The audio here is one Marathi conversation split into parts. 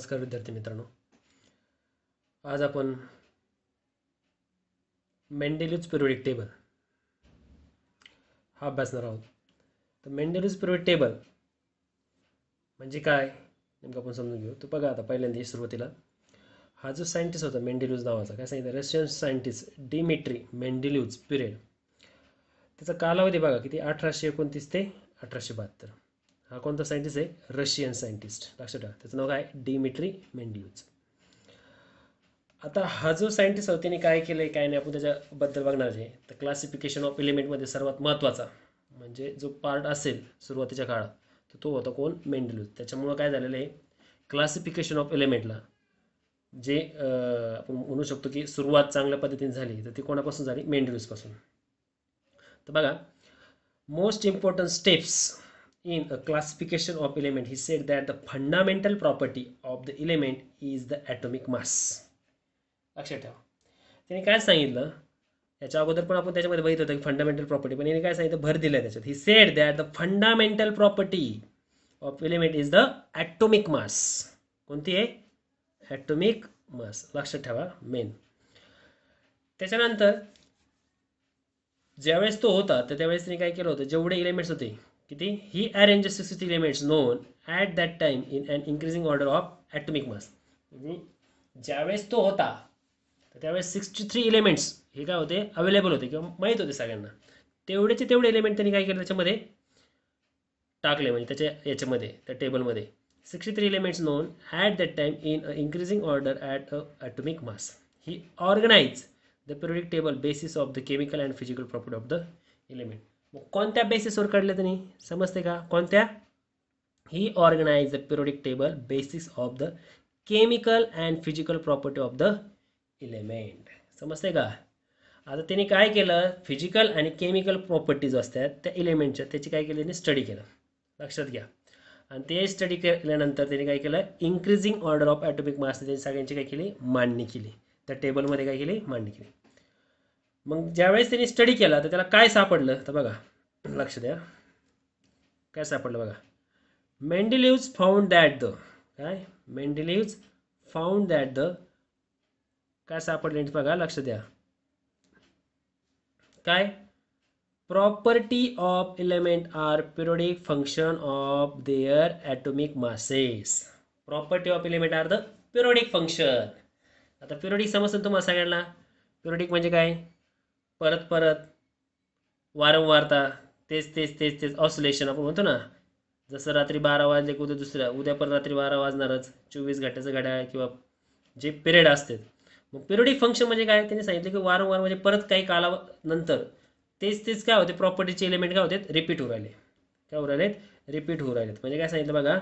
नमस्कार विद्यार्थी मित्रांनो. आज आपण मेंडेलिव्हज पिरियोडिक टेबल हा अभ्यासणार आहोत. तर मेंडेलिव्हज पिरियोडिक टेबल म्हणजे काय नेमकं आपण समजून घेऊ. तर बघा, आता पहिल्यांदा सुरुवातीला हा जो सायंटिस्ट होता मेंडेलिव्हज नावाचा, काय सांगितलं, रशियन सायंटिस्ट डिमिट्री मेंडेलिव्हज पिरियड. त्याचा कालावधी बघा किती, 1829 ते 1872. हा कोणता सायंटिस्ट आहे? Russian scientist. लक्षात ठेवा, त्याचं नाव काय? डिमिट्री मेंडेलिव्हज. आता हा जो सायंटिस्ट होता त्याने काय केलं काय नाही आपण त्याच्याबद्दल बघणार आहे. तर क्लासिफिकेशन ऑफ एलिमेंटमध्ये सर्वात महत्त्वाचा म्हणजे जो पार्ट असेल सुरुवातीच्या काळात तर तो होता कोण? मेंडेलिव्हज. त्याच्यामुळं काय झालेलं आहे, क्लासिफिकेशन ऑफ एलिमेंटला जे आपण म्हणू शकतो की सुरुवात चांगल्या पद्धतीने झाली तर ती कोणापासून झाली? मेंडेलिव्हजपासून. तर बघा, most important steps in a classification of element, he said that the fundamental property of the element is the atomic mass. लक्षात ठेवा, त्याने काय सांगितलं, याच्या अगोदर पण आपण त्याच्यामध्ये बघितलं होतं की फंडामेंटल प्रॉपर्टी, पण याने काय सांगितलं, भर दिलाय त्याच्यात. He said that the fundamental property of element is the atomic मास. कोणती आहे? Atomic mass. लक्षात ठेवा मेन. त्याच्यानंतर ज्यावेळेस तो होता तर त्यावेळेस त्याने काय केलं होतं, जेवढे एलिमेंट्स होते किती, he arrange 63 elements known at that time in an increasing order of atomic mass. म्हणजे ज्यावेळेस तो होता तर त्यावेळेस 63 एलिमेंट्स हे काय होते, अवेलेबल होते किंवा माहीत होते सगळ्यांना. तेवढेचे तेवढे एलिमेंट त्यांनी काय केलं, त्याच्यामध्ये टाकले, म्हणजे त्याच्या याच्यामध्ये त्या टेबलमध्ये 63 elements known at that time in increasing order at atomic mass. He organize the periodic table basis of the chemical and physical property of the element. मग कोणत्या बेसिसवर काढले त्यांनी, समजते का? कोणत्या? He organize the periodic table basis of the chemical and physical property of the element. समजते का? आता त्यांनी काय केलं, फिजिकल आणि केमिकल प्रॉपर्टीज असतात त्या एलिमेंटच्या, त्याची काय केलं त्यांनी, स्टडी केलं. लक्षात घ्या. आणि ते स्टडी केल्यानंतर त्यांनी काय केलं, इन्क्रीजिंग ऑर्डर ऑफ ॲटॉमिक मास त्यांनी सगळ्यांची काय केली, मांडणी केली. त्या टेबलमध्ये काय केली, मांडणी केली. मग ज्यावेळेस त्यांनी स्टडी केला तर त्याला काय सापडलं, तर बघा लक्ष द्या काय सापडलं बघा. मेंडेलिव्हज फाउंड दॅट द काय, मेंडेलिव्हज फाउंड दॅट द काय सापडले बघा, लक्ष द्या. काय? Property of element are periodic function of their atomic masses. Property of element are the periodic function. आता पिरियोडिक समजतं तुम्हाला सगळ्यांना. पिरियोडिक म्हणजे काय? परत परत, वारंवारता, तेच तेच तेच तेच, ऑसिलेशन आपण म्हणतो ना. जसं रात्री 12 वाजले की उद्या पण रात्री 12 वाजणारच, 24 घंट्याचं घड्याळ किंवा जे पिरियड असतात. मग पिरियोडिक फंक्शन म्हणजे काय, त्यांनी सांगितलं की वारंवार म्हणजे परत काही कालानंतर तेच तेच काय होते, प्रॉपर्टीचे एलिमेंट काय होते, रिपीट होऊ राहिले. काय होऊ राहिलेत? रिपीट होऊ राहिलेत. म्हणजे काय सांगितलं बघा,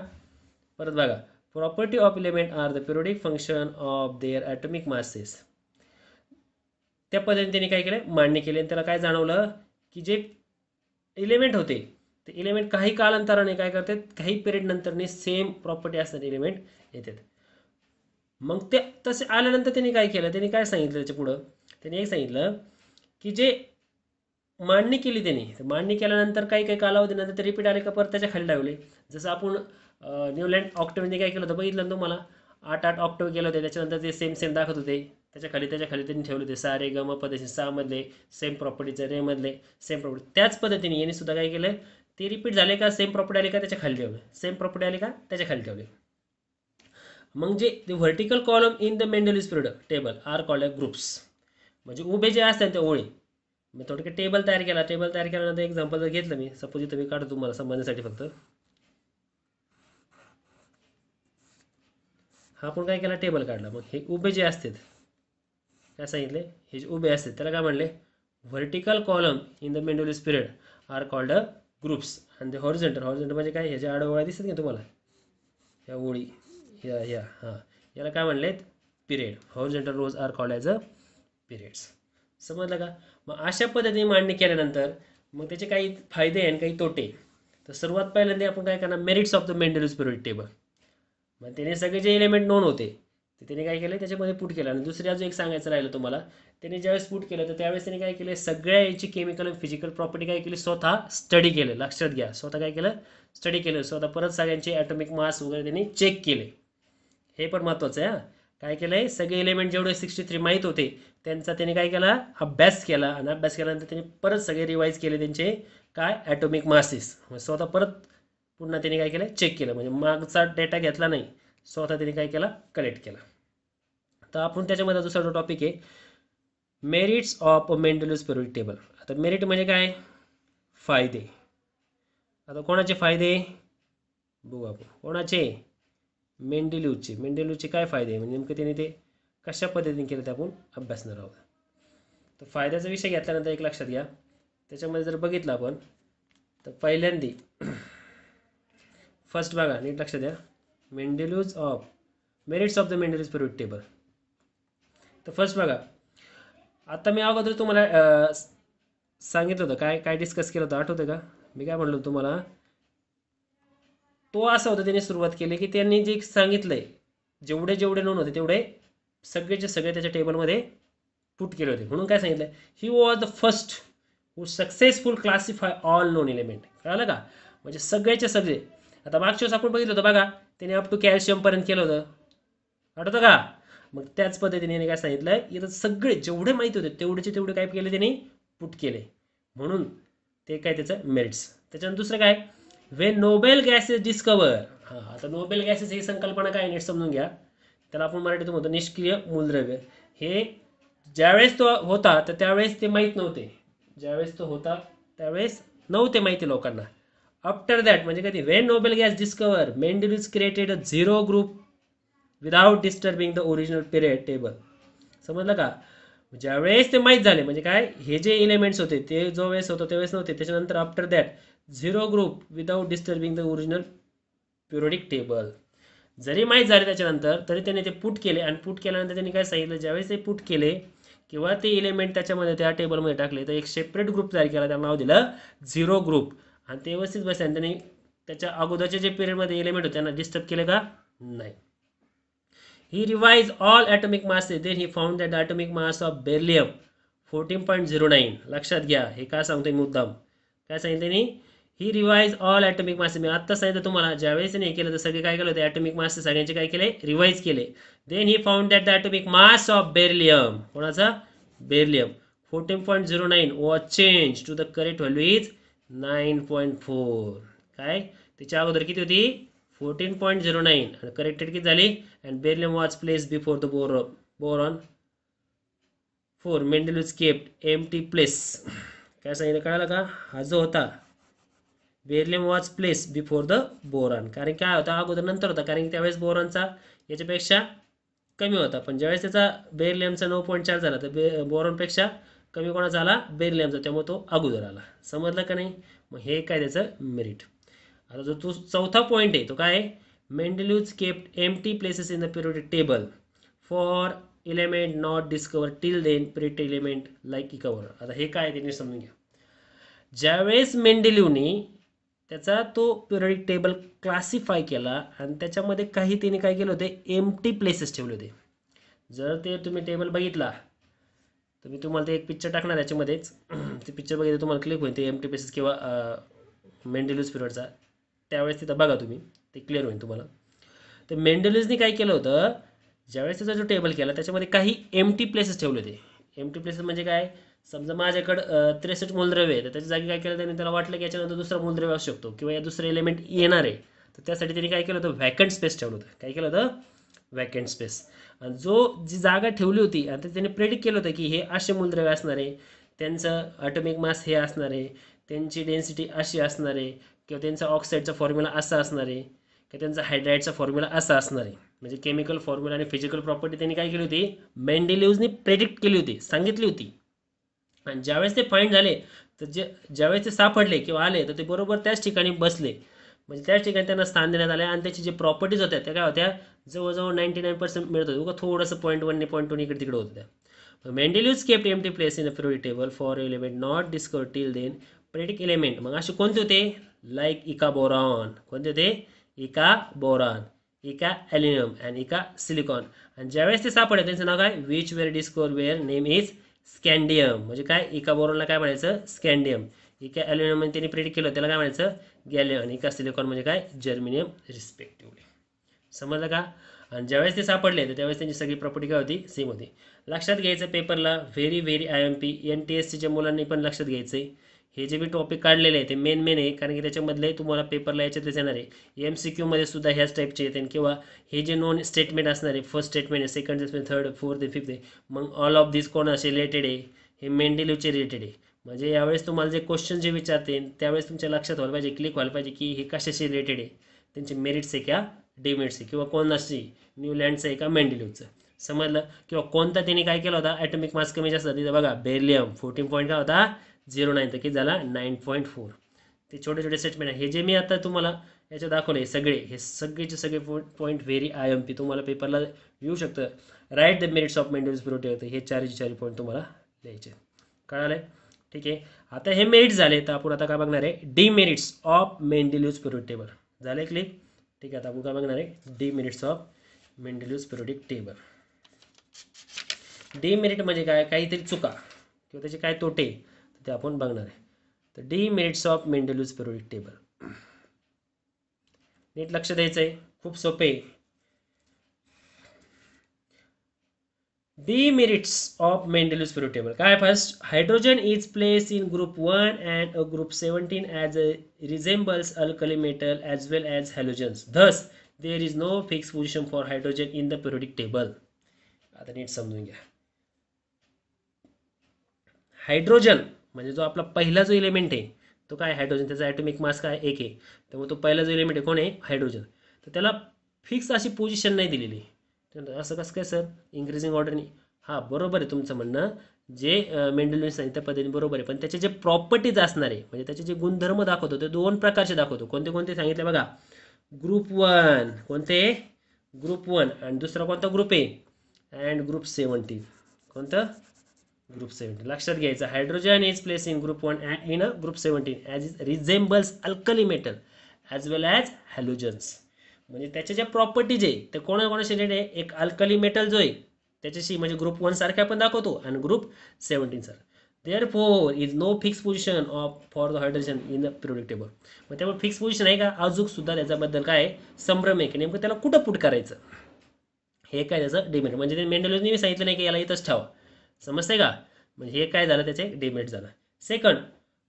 परत बघा, property of element are the periodic function of their atomic masses. त्या पद्धतीने त्यांनी काय केलं, मांडणी केली. आणि त्याला काय जाणवलं की जे एलिमेंट होते ते एलिमेंट काही कालांतराने काय करतात, काही पिरियड नंतरने सेम प्रॉपर्टी असणारे एलिमेंट येतात. मग ते तसे आल्यानंतर त्यांनी काय केलं, त्यांनी काय सांगितलं त्याच्या पुढं, त्यांनी एक सांगितलं की जे मांडणी केली त्यांनी, मांडणी केल्यानंतर काही काही कालावधीनंतर ते रिपीट आले का परत त्याच्या खाली लावले. जसं आपण न्यूलँड ऑक्टेव्हने काय केलं होतं बघितलं ना तुम्हाला, 8 ऑक्टेव्ह केलं होते, त्याच्यानंतर ते सेम सेम दाखवत होते. त्याच्या खाली त्यांनी ठेवले होते सा रे ग म पद्धती, 6 मधले सेम प्रॉपर्टीचे, रे मधले सेम प्रॉपर्टी. त्याच पद्धतीने यांनी सुद्धा काय केलं, ते रिपीट झाले का सेम प्रॉपर्टी आली का त्याच्या खाली ठेवले, सेम प्रॉपर्टी आली का त्याच्या खाली ठेवले. मग जे vertical column in the Mendeleev's period table are called groups. म्हणजे उभे जे असतात त्या ओळी, मी थोडक्यात टेबल तयार केला. टेबल तयार केल्यानंतर एक्झाम्पल जर घेतलं मी, सपोज इथं मी काढतो तुम्हाला समजण्यासाठी फक्त. हा आपण काय केला, टेबल काढला. मग हे उभे जे असतात, काय सांगितले, हे जे उभे असतात त्याला काय म्हणले, vertical column in the Mendeleev's period are called groups. आणि ते हॉरिझॉन्टल म्हणजे काय, ह्याच्या आडोळ्या दिसतात का तुम्हाला, ह्या ओळी, ह्या हां, याला काय म्हणलेत, period. Horizontal rows are called as a periods. समजलं का? मग अशा पद्धतीने मांडणी केल्यानंतर मग त्याचे काही फायदे आणि काही तोटे. तर सर्वात पहिल्यांदा आपण काय करणार, merits of the Mendeleev's periodic table. मग त्याने सगळे जे एलिमेंट नोन होते ते त्याने काय केलं, त्याच्यामध्ये पुट केलं. आणि दुसऱ्या जो एक सांगायचं राहिलं तुम्हाला, त्याने ज्यावेळेस पुट केलं तर त्यावेळेस त्याने काय केलं, सगळ्या याची केमिकल आणि फिजिकल प्रॉपर्टी काय केली, स्वतः स्टडी केलं. लक्षात घ्या, स्वतः काय केलं, स्टडी केलं. स्वतः परत सगळ्यांचे ॲटॉमिक मास वगैरे त्यांनी चेक केले. हे पण महत्त्वाचं आहे हा. काय केलं आहे, सगळे एलिमेंट जेवढे 63 माहीत होते त्यांचा त्याने काय केला, अभ्यास केला, आणि अभ्यास केल्यानंतर त्याने परत सगळे रिवाईज केले त्यांचे काय ॲटॉमिक मासेस. स्वतः परत पुन्हा त्याने काय केलं, चेक केलं, म्हणजे मागचा डेटा घेतला नाही, स्वतः त्याने काय केला, कलेक्ट केला. तर आपण त्याच्यामध्ये दुसरा जो टॉपिक आहे, मेरिट्स ऑफ मेंडेलियस पिरियोडिक टेबल. आता मेरिट म्हणजे काय, फायदे. आता कोणाचे फायदे बघू आपण, कोणाचे, मेंडेलियसचे काय फायदे, म्हणजे नेमकं त्याने ते कशा पद्धतीने केलं ते आपण अभ्यासणार आहोत. तर फायद्याचा विषय घेतल्यानंतर एक लक्षात घ्या, त्याच्यामध्ये जर बघितलं आपण तर पहिल्यांदी फर्स्ट बघा, नीट लक्षात द्या, merits of the Mendeleev's periodic table. तर फर्स्ट बघा, आता मी अगोदर तुम्हाला सांगितलं होतं, काय काय डिस्कस केलं होतं आठवतं का, मी काय म्हणलो तुम्हाला, तो असं होतं, त्याने सुरुवात केली की त्यांनी जे सांगितलंय जेवढे जेवढे नोन होते तेवढे सगळेचे सगळे त्याच्या टेबलमध्ये पुट केले होते. म्हणून काय सांगितलं, he was the first who successful classify all non element. कळालं का, म्हणजे सगळ्याचे सगळे. आता मागच्या वेळेस आपण बघितलं होतं बघा, त्याने अप टू कॅल्शियमपर्यंत केलं होतं, आठवतं का. मग त्याच पद्धतीने काय सांगितलं, इथं सगळे जेवढे माहिती होते तेवढेचे तेवढे काय केले त्यांनी, पुट केले. म्हणून ते काय त्याचं मेरिट्स. त्याच्यानंतर दुसरं काय, वेन नोबेल गॅसेस डिस्कवर. हां, आता नोबेल गॅसेस ही संकल्पना काय नीट समजून घ्या, त्याला आपण मराठीतून म्हणतो निष्क्रिय मूलद्रव्य. हे ज्यावेळेस तो होता तर त्यावेळेस ते माहीत नव्हते, ज्यावेळेस तो होता त्यावेळेस नव्हते माहिती लोकांना. आफ्टर दॅट म्हणजे कधी, when noble gas discover Mendeleev's created a zero group without disturbing the original period table. समजलं का, ज्यावेळेस ते माहीत झाले, म्हणजे काय, हे जे एलिमेंट्स होते ते जो वेळेस होतं त्यावेळेस नव्हते, त्याच्यानंतर after that zero group without disturbing the original periodic table. जरी माहीत झाले त्याच्यानंतर तरी त्याने ते पुट केले, आणि पुट केल्यानंतर त्यांनी काय सांगितलं, ज्यावेळेस ते पुट केले किंवा ते एलिमेंट त्याच्यामध्ये त्या टेबलमध्ये टाकले तर एक सेपरेट ग्रुप तयार केला, त्याला नाव दिलं झिरो ग्रुप. आणि ते व्यवस्थित बसले, आणि त्यांनी त्याच्या अगोदरच्या जे पिरियडमध्ये एलिमेंट होते त्यांना डिस्टर्ब केले का नाही. He revised all atomic masses. Then he found that the atomic mass of beryllium 14.09. लक्षात घ्या, हे काय सांगतोय मुद्दाम, काय सांगितलं त्यांनी, ही रिवाइज ऑल ॲटॉमिक मास. मी आत्ता सांगितलं तुम्हाला, ज्यावेळेस नाही केलं तर सगळे काय केलं होते, ॲटॉमिक मास सगळ्यांचे काय केले, रिवाइज केले. Then he found that the atomic mass of beryllium, कोणाचा, beryllium 14.09 was change to the correct value is 9.4. काय, त्याच्या अगोदर किती होती, 14.09, आणि करेक्टेड किती झाली, and beryllium was place before the boron 4. Mendeleev kept empty place. काय सांगितलं, कळालं का, हा जो होता beryllium was place before the boron, कारण काय होता अगोदर नंतर होता, कारण की त्यावेळेस बोरॉनचा याच्यापेक्षा कमी होता, पण ज्यावेळेस त्याचा बेरिलियमचा 9.4 झाला तर बोरॉनपेक्षा कमी कोणाचा आला, बेरिलियमचा, त्यामुळे तो अगोदर आला. समजलं का नाही. मग हे काय त्याचं मेरिट. आता जो तो चौथा पॉईंट आहे तो काय, Mendeleev kept empty places in the periodic table for element not discover till then period element like इकवर. आता हे काय त्यांनी समजून घ्या, ज्यावेळेस मेंडेलिवनी त्याचा तो पिरियोडिक टेबल क्लासिफाय केला आणि त्याच्यामध्ये काही त्यांनी काय केलं होते, एम्प्टी प्लेसेस ठेवले होते. जर ते तुम्ही टेबल बघितला तर मी तुम्हाला ते एक पिक्चर टाकणार याच्यामध्येच, ते पिक्चर बघितलं तुम्हाला क्लिक होईल ते एम्प्टी प्लेसेस किंवा मेंडेलियस पिरियडचा, त्यावेळेस तिथं बघा तुम्ही, ते क्लिअर होईल तुम्हाला. तर मेंडेलियसने काय केलं होतं, ज्यावेळेस त्याचा जो टेबल केला त्याच्यामध्ये काही एम्प्टी प्लेसेस ठेवले होते. एम्प्टी प्लेसेस म्हणजे काय, समजा माझ्याकडं 63 मूलद्रव्य आहे, तर त्याच्या जागी काय केलं त्यांनी, त्याला वाटलं की याच्यानंतर दुसरा मूलद्रव्य असू शकतो किंवा या दुसरे एलिमेंट येणार आहे, तर त्यासाठी त्यांनी काय केलं होतं, व्हॅकंट स्पेस ठेवलं होतं. काय केलं होतं, व्हॅकंट स्पेस. आणि जी जागा ठेवली होती आणि त्यांनी प्रेडिक्ट केलं होतं की हे असे मूलद्रव्य असणार आहे, त्यांचं ॲटॉमिक मास हे असणार आहे, त्यांची डेन्सिटी अशी असणार आहे, किंवा त्यांचा ऑक्साईडचा फॉर्म्युला असा असणार आहे, किंवा त्यांचा हायड्राईडचा फॉर्म्युला असा असणार आहे. म्हणजे केमिकल फॉर्म्युला आणि फिजिकल प्रॉपर्टी त्यांनी काय केली होती, मेंडेलियसने प्रेडिक्ट केली होती, सांगितली होती. आणि ज्यावेळेस ते फाइंड झाले तर ज्यावेळेस ते सापडले किंवा आले तर ते बरोबर त्याच ठिकाणी बसले, म्हणजे त्याच ठिकाणी त्यांना स्थान देण्यात आले, आणि त्याची जे प्रॉपर्टीज होत्या त्या काय होत्या, जवळजवळ 99% मिळत होतं, उगा थोडंसं 0.1 0.2 इकडे तिकडे होतं त्या. Mendeleev kept empty place in the periodic table for element not discover till then periodic element. मग असे कोणते होते, लाईक इका बोरॉन. कोणते होते, इका बोरॉन, इका ॲल्युमिनियम अँड इका सिलिकॉन. आणि ज्यावेळेस ते सापडले त्यांचं नाव काय, which were discover were name is scandium. म्हणजे काय, इका बोरॉनला काय म्हणायचं, स्कॅन्डियम. इका ॲल्युमिनियम म्हणजे त्यांनी प्रेडिक्ट केलं त्याला काय म्हणायचं, गॅलियम. आणि इका सिलिकॉन म्हणजे काय, जर्मेनियम रिस्पेक्टिव्हली. समजलं का. आणि ज्यावेळेस ते सापडले तर त्यावेळेस त्यांची सगळी प्रॉपर्टी काय होती, सेम होती. लक्षात घ्यायचं पेपरला, व्हेरी IMP NTSCच्या मुलांनी पण लक्षात घ्यायचं आहे. हे जे मी टॉपिक काढलेले आहे ते मेन आहे, कारण की त्याच्यामधले तुम्हाला पेपरला याच्यातच येणार आहे. MCQ मध्ये सुद्धा ह्याच टाईपचे येते, किंवा हे जे नॉन स्टेटमेंट असणार आहे, फर्स्ट स्टेटमेंट आहे, second statement, third, fourth, fifth आहे, मग ऑल ऑफ दिस कोणाशी रिलेटेड आहे, हे मेंडेलिव्हचे रिलेटेड आहे. म्हणजे यावेळेस तुम्हाला जे क्वेश्चन जे विचारते त्यावेळेस तुमच्या लक्षात व्हायला पाहिजे, क्लिक व्हायला पाहिजे की हे कशाशी रिलेटेड आहे, त्यांचे मेरिट्स आहे का डिमेरिट्स आहे, किंवा कोणाशी, न्यूलँडचं आहे का मेंडेलिव्हचं. समजलं. किंवा कोणता त्यांनी काय केला होता, ॲटॉमिक मास कमी जास्त तिथं बघा, बेरिलियम 14 पॉईंट काय होता 09, तर किती झाला 9.4. ते छोटे छोटे स्टेटमेंट आहे. हे जे मी आता तुम्हाला याच्यात दाखवले सगळे, हे सगळेचे सगळे पॉईंट व्हेरी IMP तुम्हाला पेपरला येऊ शकतं. Write the merits of Mendeleev's periodic table, हे चारही पॉईंट तुम्हाला लिहायचे. कळालं आहे. ठीक आहे. आता हे मेरिट्स झाले, तर आपण आता काय बघणार आहे, demerits of Mendeleev's periodic table. झाले क्लिक. ठीक आहे. आता आपण काय बघणार आहे, demerits of Mendeleev's periodic table. Demerit म्हणजे काय, काहीतरी चुका किंवा त्याचे काय तोटे ते आपण बघणार आहे. तर demerits of Mendeleev's periodic table, नीट लक्ष द्यायचं आहे, खूप सोपे. Demerits of Mendeleev's periodic table. काय first, hydrogen is place in group 1 and a group 17 as a resembles alkali metal as well as halogens. Thus, there is no fixed position for hydrogen in the periodic table. आता नीट समजून घ्या. हायड्रोजन म्हणजे जो आपला पहिला जो एलिमेंट आहे तो काय, हायड्रोजन, त्याचा ॲटॉमिक मास काय 1 आहे, त्यामुळे तो पहिला जो एलिमेंट आहे कोण आहे, हायड्रोजन. तर त्याला फिक्स अशी पोझिशन नाही दिलेली. असं कसं काय सर, इंक्रीजिंग ऑर्डरनी. हां बरोबर आहे तुमचं म्हणणं, जे मेंडेलिव्हने सांगितलं पद्धतीने बरोबर आहे, पण त्याचे जे प्रॉपर्टीज असणार आहे, म्हणजे त्याचे जे गुणधर्म दाखवतो ते दोन प्रकारचे दाखवतो. कोणते कोणते सांगितले बघा, ग्रुप 1, कोणते ग्रुप 1, आणि दुसरा कोणता ग्रुप आहे, अँड ग्रुप 17, कोणतं ग्रुप 17. लक्षात घ्यायचं, hydrogen is place in group 1 in a group 17 as is resembles alkali metal as well as halogens. म्हणजे त्याच्या ज्या प्रॉपर्टीज आहे ते कोणाकोणाशी रिलेटेड आहे, एक अल्कली मेटल जो आहे त्याच्याशी, म्हणजे ग्रुप 1 सारखे आपण दाखवतो, आणि ग्रुप 17 सारखं. Therefore is no fix position of for the hydrogen in the periodic table. मग त्यामुळे फिक्स पोझिशन आहे का, अजून सुद्धा त्याच्याबद्दल काय आहे, संभ्रम आहे की नेमकं त्याला कुठं पुट करायचं, हे काय त्याचं डिमेरिट. म्हणजे ते मेंडेलिव्हने सांगितलं नाही की याला इथंच ठेवा, समजते का. म्हणजे हे काय झालं, त्याचे डिमेरिट झालं. Second,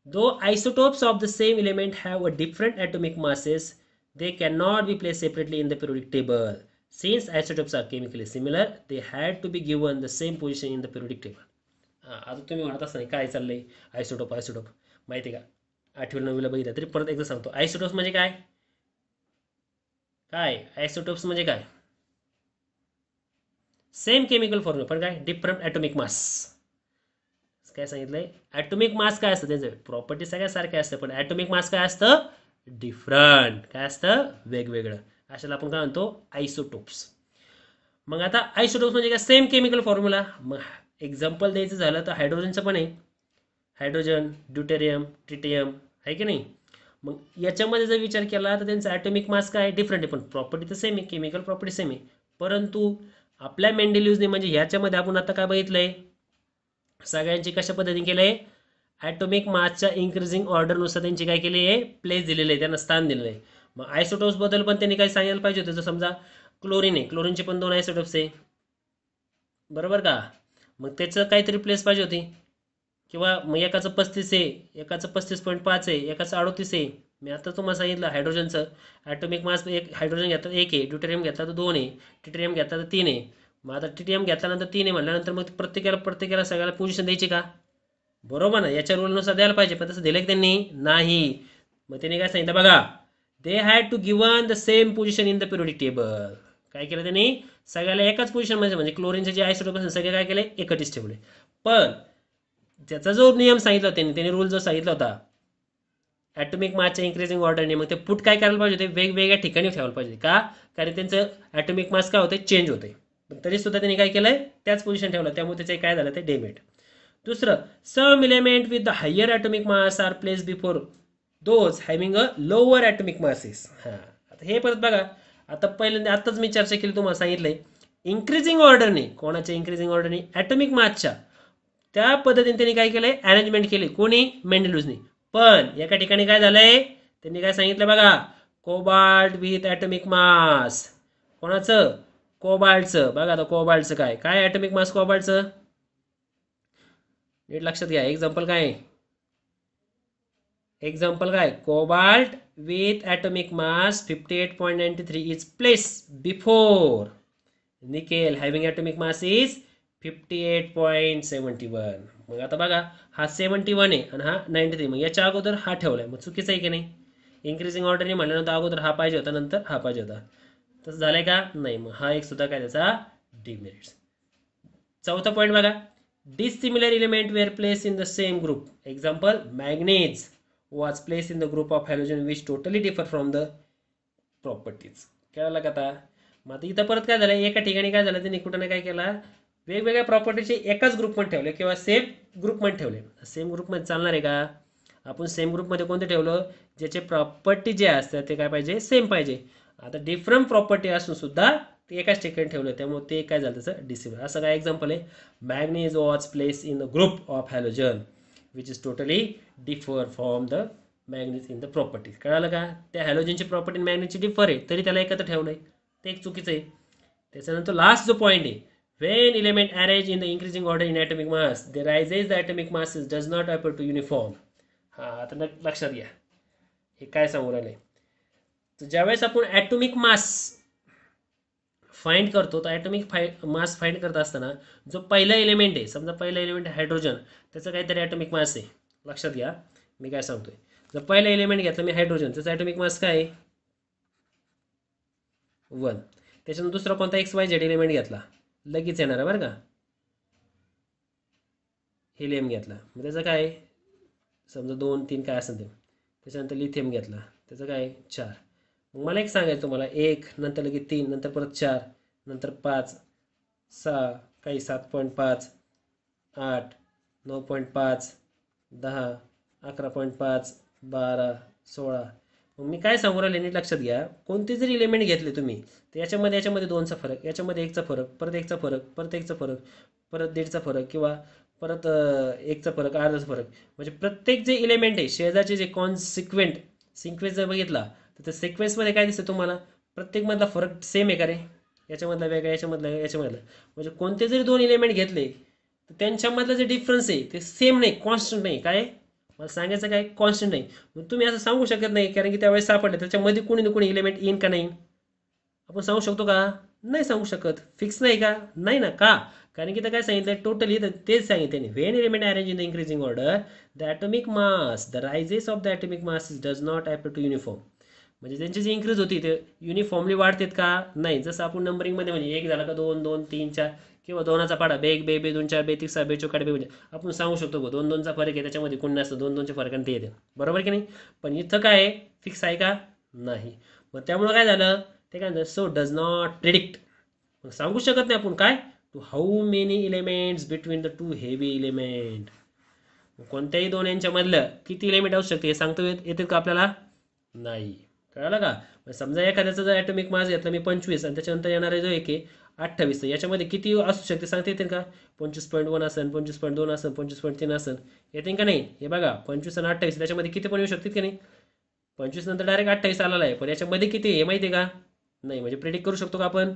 two isotopes of the same element have a different atomic masses, they cannot be placed separately in the periodic table. Since isotopes are chemically similar, they had to be given the same position in the periodic table. आता तुम्ही म्हणत असता काय चाललंय, आयसोटोप माहिती आहे का, 8वी 9वीला बघितलं तरी परत एकदा सांगतो. आयसोटोप्स म्हणजे काय, आयसोटोप्स म्हणजे काय, सेम केमिकल फॉर्म्युला पण काय डिफरंट ॲटॉमिक मास. काय सांगितलंय, ॲटॉमिक मास काय असतं, त्याचं प्रॉपर्टी सगळ्या सारख्या असतं, पण ॲटॉमिक मास काय असतं, डिफरंट, काय असतं, वेगवेगळं. अशाला आपण काय म्हणतो, आयसोटोप्स. मग आता आयसोटोप्स म्हणजे काय, सेम केमिकल फॉर्म्युला. मग एक्झाम्पल द्यायचं झालं तर हायड्रोजनचं पण आहे, हायड्रोजन, ड्यूटेरियम, ट्रिटियम, आहे की नाही. मग याच्यामध्ये जर विचार केला तर त्यांचा ॲटॉमिक मास काय डिफरंट आहे, पण प्रॉपर्टी तर सेम आहे, केमिकल प्रॉपर्टी सेम आहे. परंतु आपल्या मेंडेलिव्हने म्हणजे ह्याच्यामध्ये आपण आता काय बघितलंय, सगळ्यांची कशा पद्धतीने केलंय, ॲटॉमिक मासच्या इन्क्रीजिंग ऑर्डरनुसार त्यांची काय केली आहे, प्लेस दिलेले आहे, त्यांना स्थान दिलेलं आहे. मग आयसोटोप्स बद्दल पण त्यांनी काय सांगायला पाहिजे होतं, जर समजा क्लोरीन आहे, क्लोरीनचे पण 2 आयसोटोप्स आहे, बरोबर का. मग त्याचं काहीतरी प्लेस पाहिजे होती, किंवा मग एकाचं 35 आहे, एकाचं 35.5 आहे, एकाचं 38 आहे. मी आता तुम्हाला सांगितलं हायड्रोजनचं ॲटॉमिक मास, एक हायड्रोजन घेतला 1 आहे, ड्यूटेरियम घेतला तर 2 आहे, ट्रिटियम घेतला तर 3 आहे. मग आता ट्रिटियम घेतल्यानंतर 3 आहे म्हटल्यानंतर मग प्रत्येकाला सगळ्याला पोझिशन द्यायची का, बरोबर ना, याच्या रूलनुसार द्यायला पाहिजे, पण तसं दिलं की त्यांनी नाही. मग त्यांनी काय सांगितलं बघा, they had to given the same position in the periodic table. काय केलं त्यांनी, सगळ्याला एकाच पोझिशन म्हणजे क्लोरीनचे जे आयसोटोप सगळे काय केले, एकटीच ठेवले. पण त्याचा जो नियम सांगितला त्यांनी रूल जो सांगितला होता ॲटॉमिक मासच्या इन्क्रीजिंग ऑर्डरने, मग ते पुट काय करायला पाहिजे होते, वेगवेगळ्या ठिकाणी ठेवायला पाहिजे का, कारण त्यांचं ॲटॉमिक मास काय होते, चेंज होते. पण तरी सुद्धा त्यांनी काय केलंय, त्याच पोझिशन ठेवलं, त्यामुळे त्याचे काय झालं, ते डेमेट. दुसरं, some element with the higher atomic mass are place before those having a lower atomic masses. हां, आता हे परत बघा, आता पहिल्यांदा आत्ताच मी चर्चा केली, तुम्हाला सांगितलंय इन्क्रीजिंग ऑर्डरने, कोणाच्या इन्क्रीजिंग ऑर्डरने, ॲटॉमिक मासच्या, त्या पद्धतीने त्यांनी काय केलंय, अरेंजमेंट केली, कोणी, मेंडेलिव्हने. पण एका ठिकाणी काय झालंय, त्यांनी काय सांगितलं बघा, कोबाल्ट विथ ॲटॉमिक मास, कोणाचं, कोबाल्टचं बघा आता कोबाल्टचं काय काय ॲटॉमिक मास कोबाल्टचं नीट लक्षात घ्या. एक्झाम्पल काय cobalt with atomic mass 58.93 is placed before nickel having atomic mass is 58.71. मग आता बघा हा 71 आहे आणि हा 93. मग याच्या अगोदर हा ठेवलाय मग चुकीचं आहे की नाही. इन्क्रीजिंग ऑर्डरने म्हटल्यानंतर अगोदर हा पाहिजे होता नंतर हा पाहिजे होता. तसं झालंय का नाही. मग हा एक सुद्धा काय त्याचा डिमेरिट्स. चौथा पॉईंट बघा dissimilar element were placed in the same group. Example manganese was placed in the group of halogen which totally differ from the properties. कळलं का आता. मग आता इथं परत काय झालं एका ठिकाणी काय झालं त्यांनी कुठं काय केला वेगवेगळ्या प्रॉपर्टीचे एकाच ग्रुपमध्ये ठेवले किंवा सेम ग्रुपमध्ये ठेवले. सेम ग्रुपमध्ये चालणार आहे का. आपण सेम ग्रुपमध्ये कोणते ठेवलं ज्याचे प्रॉपर्टी जे असतात ते काय पाहिजे सेम पाहिजे. आता डिफरंट प्रॉपर्टी असून सुद्धा ते एकाच ठिकाणी ठेवलं त्यामुळे ते काय झालं त्याचं डिसिमिलर. असं काय एक्झाम्पल आहे manganese was place in the group of halogen which is totally differ from the manganese in the property. कळालं का. त्या हॅलोजनची प्रॉपर्टी मॅग्नीजची डिफर आहे तरी त्याला एकत्र ठेवलंय ते एक चुकीचं आहे. त्याच्यानंतर लास्ट जो पॉईंट आहे when element arrange in the increasing order in atomic mass they rises the atomic masses does not appear to uniform. हा आता लक्षात घ्या हे काय सांगू राहिले. तर ज्यावेळेस आपण ॲटॉमिक मास फाइंड करतो तर ॲटॉमिक मास फाइंड करत असताना जो पहिला एलिमेंट आहे समजा पहिला एलिमेंट हायड्रोजन त्याचं काहीतरी ॲटॉमिक मास आहे. लक्षात घ्या मी काय सांगतोय. जर पहिला एलिमेंट घेतला मी हायड्रोजन त्याचा ॲटॉमिक मास काय आहे 1. त्याच्यानंतर दुसरा कोणता XYZ एलिमेंट घेतला लगेच येणार आहे बरं का. हेलियम घेतला मग त्याचं काय समजा 2 3 काय असेल ते. त्याच्यानंतर लिथियम घेतला त्याचं काय 4. मग मला एक सांगायचं तुम्हाला 1 नंतर लगेच 3 नंतर परत 4 नंतर 5 6 काही 7.5 8 9.5 10 11.5 12 16. मग मी काय सांगू राहिले नीट लक्षात घ्या. कोणते जरी एलिमेंट घेतले तुम्ही तर याच्यामध्ये 2चा फरक याच्यामध्ये 1चा फरक परत 1चा फरक परत 1चा फरक परत 1.5चा फरक किंवा परत 1चा फरक अर्धाचा फरक म्हणजे प्रत्येक जे एलिमेंट आहे शेजारचे जे सिक्वेन्स जर बघितला तर त्या सिक्वेन्समध्ये काय दिसतं तुम्हाला प्रत्येकमधला फरक सेम आहे का रे. याच्यामधला वेगळा याच्यामधला म्हणजे कोणते जरी 2 एलिमेंट घेतले तर त्यांच्यामधलं जे डिफरन्स आहे ते सेम नाही कॉन्स्टंट नाही. काय मला सांगायचं काय कॉन्स्टंट नाही. मग तुम्ही असं सांगू शकत नाही कारण की त्यावेळेस सापडलं त्याच्यामध्ये कोणी ना कोणी एलिमेंट येईन का नाही आपण सांगू शकतो का नाही सांगू शकत. फिक्स नाही का नाही ना. का कारण की तर काय सांगितलं टोटली तर तेच सांगितलं when element arrange in the increasing order the atomic mass the rises of the atomic mass does not appear to uniform. म्हणजे त्यांची जी इन्क्रीज होती ते युनिफॉर्मली वाढतात का नाही. जसं आपण नंबरिंगमध्ये म्हणजे 1 झाला का 2 2 3 4 किंवा 2चा पाडा बे 1 2 2 4 2 3 6 2 4 म्हणजे आपण सांगू शकतो 2 2चा फरक आहे त्याच्यामध्ये कोणी नसतं 2 2चे फरक ते येते बरोबर की नाही. पण इथं काय फिक्स आहे का नाही. मग त्यामुळं काय झालं ते काय म्हणतात सो डज नॉट प्रिडिक्ट. मग सांगू शकत नाही आपण काय to how many elements between the 2 heavy element. कोणत्याही 2 यांच्यामधलं किती एलिमेंट असू शकते हे सांगतो येते का आपल्याला नाही. कळालं का. समजा एखाद्याचा जर ॲटॉमिक मास घेतला मी 25 आणि त्याच्यानंतर येणारा जो एक आहे 28 याच्यामध्ये किती असू शकते सांगता येतील का 25.1 असेल 25.2 असेल 25.3 असेल येतील का नाही. हे बघा 25 आणि 28 त्याच्यामध्ये किती पण येऊ शकतात की नाही. 25 नंतर डायरेक्ट 28 आलेला आहे पण याच्यामध्ये किती हे माहिती आहे का नाही. म्हणजे प्रिडिक्ट करू शकतो का आपण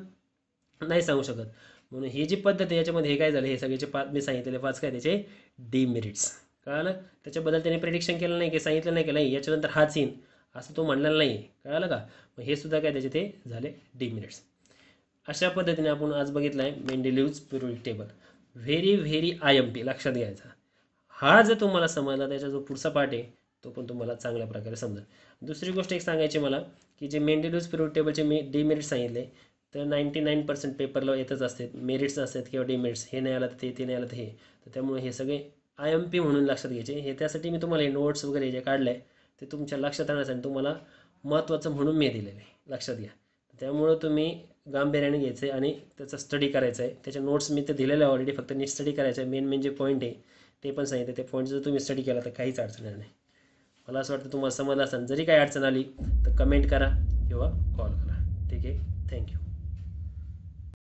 नाही सांगू शकत. म्हणून ही जी पद्धत आहे याच्यामध्ये हे काय झालं हे सगळेचे 5 मी सांगितलेले 5 काय त्याचे डिमेरिट्स. कळालं. त्याच्याबद्दल त्याने प्रिडिक्शन केलं नाही की सांगितलं नाही की नाही याच्यानंतर हाच येईन असं तो म्हणलेला नाही. कळालं का. मग हे सुद्धा काय त्याचे ते झाले डिमेरिट्स. अशा पद्धतीने आपण आज बघितलं आहे मेंडेलिव्हज पिरियोडिक टेबल. व्हेरी IMP लक्षात घ्यायचा. हा जर तुम्हाला समजला त्याचा जो पुढचा पार्ट आहे तो पण तुम्हाला चांगल्या प्रकारे समजेल. दुसरी गोष्ट एक सांगायची मला की जे मेंडेलिव्हज पिरियोडिक टेबलचे मी डिमेरिट्स सांगितले तर 99% पेपरला येतच असतात मेरिट्स असतात किंवा डिमेरिट्स हे नाही आलं तर ते नाही आलं तर हे. तर त्यामुळे हे सगळे IMP म्हणून लक्षात घ्यायचे. हे त्यासाठी मी तुम्हाला हे नोट्स वगैरे जे काढले आहे ते तुमच्या लक्षात राहण्यासाठी तुम्हाला महत्त्वाचं म्हणून मी दिलेलं आहे लक्षात घ्या. त्यामुळं तुम्ही गांभीर्याने घ्यायचं आहे आणि त्याचा स्टडी करायचा आहे. त्याच्या नोट्स मी ते दिलेले आहे ऑलरेडी फक्त नीट स्टडी करायचं आहे. मेन जे पॉईंट आहे ते पण सांगितलं. ते पॉईंट जर तुम्ही स्टडी केला तर काहीच अडचण येणार नाही. मला असं वाटतं तुम्हाला समजलं असेल. जरी काही अडचण आली तर कमेंट करा किंवा कॉल करा. ठीक आहे. थँक्यू.